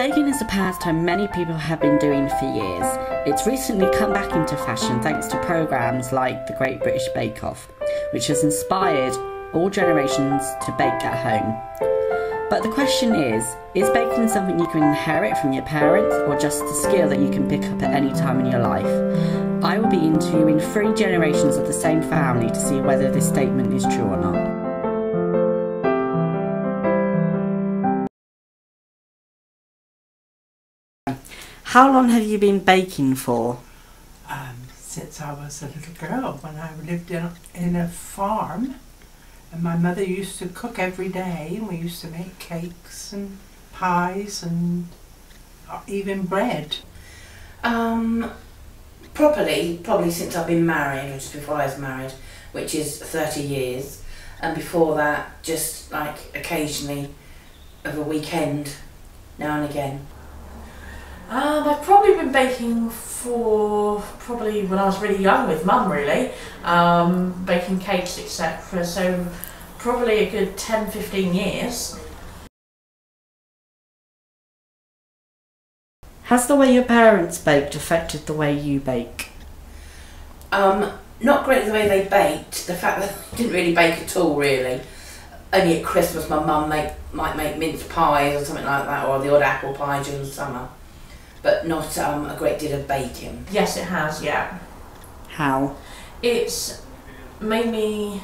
Baking is a pastime many people have been doing for years. It's recently come back into fashion thanks to programmes like the Great British Bake Off, which has inspired all generations to bake at home. But the question is baking something you can inherit from your parents or just a skill that you can pick up at any time in your life? I will be interviewing 3 generations of the same family to see whether this statement is true or not. How long have you been baking for? Since I was a little girl, when I lived in a farm, and my mother used to cook every day, and we used to make cakes and pies and even bread. Probably since I've been married, or just before I was married, which is 30 years, and before that, just like occasionally of a weekend, now and again. I've probably been baking for when I was really young with Mum, really, baking cakes, etc. So probably a good 10-15 years. Has the way your parents baked affected the way you bake? Not great the way they baked. The fact that they didn't really bake at all, really. Only at Christmas my mum might make mince pies or something like that, or the odd apple pie during the summer. But not a great deal of baking. Yes, it has, yeah. How? It's made me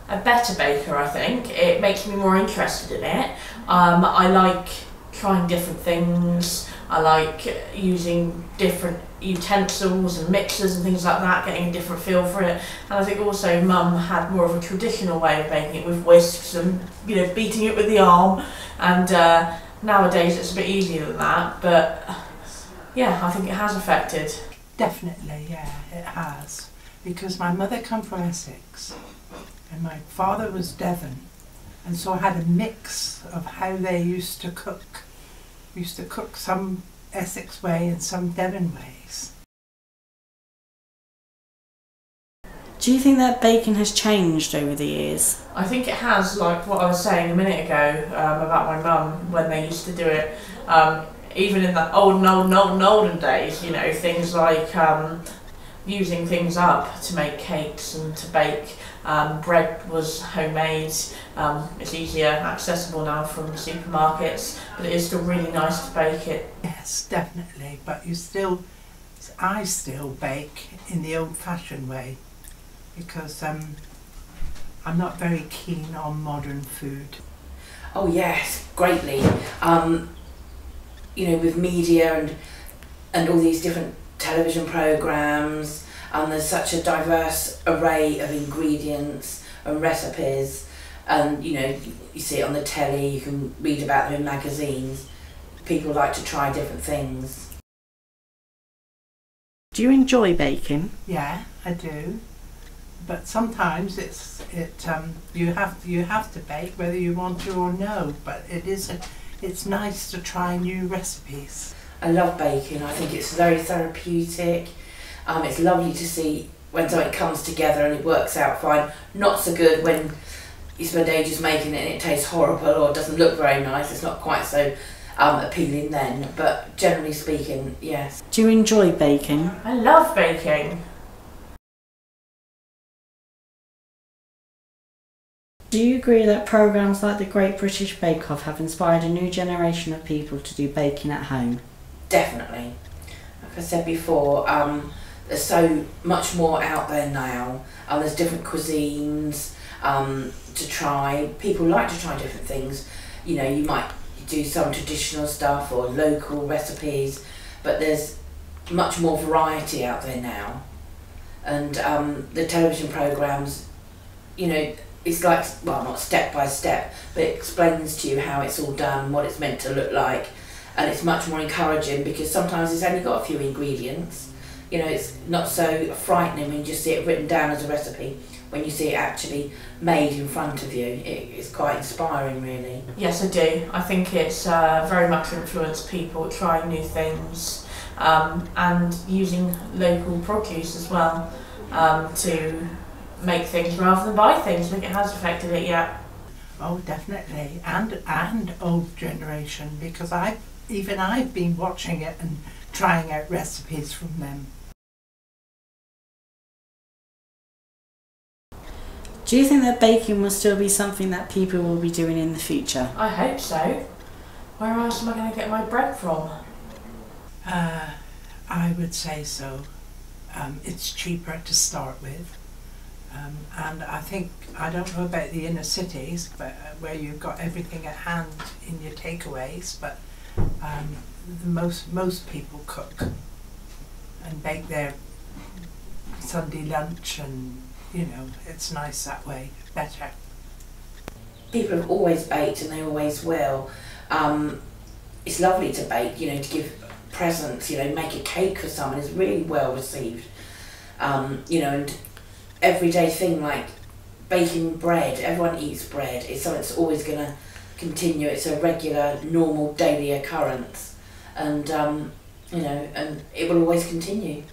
a better baker, I think. It makes me more interested in it. I like trying different things. I like using different utensils and mixers and things like that, getting a different feel for it. And I think also Mum had more of a traditional way of baking it with whisks and, you know, beating it with the arm. And nowadays it's a bit easier than that, but yeah, I think it has affected. Definitely, yeah, it has. Because my mother come from Essex and my father was Devon, and so I had a mix of how they used to cook. We used to cook some Essex way and some Devon ways. Do you think that baking has changed over the years? I think it has, like what I was saying a minute ago about my mum when they used to do it. Even in the olden days, you know, things like using things up to make cakes and to bake. Bread was homemade. It's easier accessible now from supermarkets, but it is still really nice to bake it. Yes, definitely, but I still bake in the old-fashioned way, because I'm not very keen on modern food. Oh yes, greatly. You know, with media and all these different television programmes, there's such a diverse array of ingredients and recipes, and you know, you see it on the telly, you can read about them in magazines. People like to try different things. Do you enjoy baking? Yeah, I do. But sometimes you have to bake whether you want to or no. But it's nice to try new recipes. I love baking. I think it's very therapeutic. It's lovely to see when something comes together and it works out fine. Not so good when you spend ages making it and it tastes horrible or doesn't look very nice. It's not quite so appealing then. But generally speaking, yes. Do you enjoy baking? I love baking. Do you agree that programmes like the Great British Bake Off have inspired a new generation of people to do baking at home? Definitely. Like I said before, there's so much more out there now. There's different cuisines to try. People like to try different things. You know, you might do some traditional stuff or local recipes, but there's much more variety out there now. And the television programmes, you know, it's like, well, not step by step, but it explains to you how it's all done, what it's meant to look like, and it's much more encouraging because sometimes it's only got a few ingredients. You know, it's not so frightening when you just see it written down as a recipe. When you see it actually made in front of you, it's quite inspiring, really. Yes, I do. I think it's very much influenced people trying new things and using local produce as well to make things rather than buy things. I think it has affected it, yeah. Oh, definitely, and old generation, because I've been watching it and trying out recipes from them. Do you think that baking will still be something that people will be doing in the future? I hope so. Where else am I going to get my bread from? I would say so. It's cheaper to start with. And I think, I don't know about the inner cities, but where you've got everything at hand in your takeaways, but most people cook and bake their Sunday lunch, and you know, it's nice that way, better. People have always baked and they always will. It's lovely to bake, you know, to give presents, you know, make a cake for someone is really well received. You know, and everyday thing like baking bread, everyone eats bread, it's something that's always going to continue. It's a regular, normal, daily occurrence, and you know, and it will always continue.